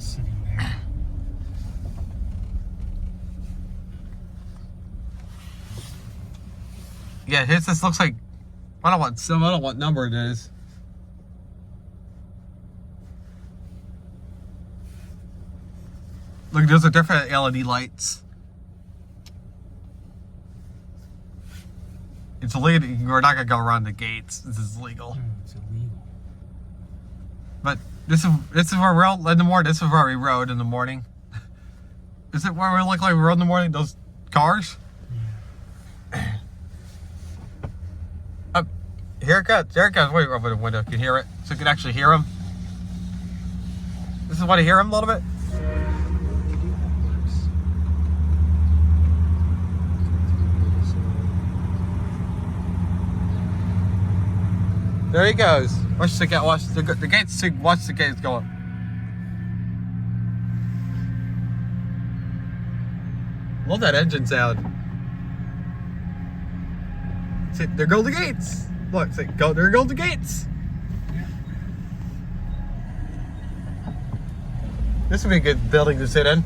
sitting there. Yeah, his just looks like I don't know what number it is. Look, those are different LED lights. It's illegal. We're not gonna go around the gates. This is illegal. It's illegal. But this is where we're in the morning. This is where we rode in the morning. Is it where we look like we rode in the morning? Those cars. Yeah. Here it goes. There it goes. Wait, over the window. You can hear it, so you can actually hear him. This is what I hear him a little bit. There he goes. Watch the gate. Watch the gates. Watch the gates go up. Love that engine sound. See, there go the gates. Look, see, there go the gates. Yeah. This would be a good building to sit in.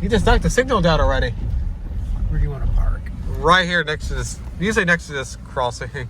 You just knocked the signal down already. Where do you want to park? Right here next to this. Usually next to this crossing.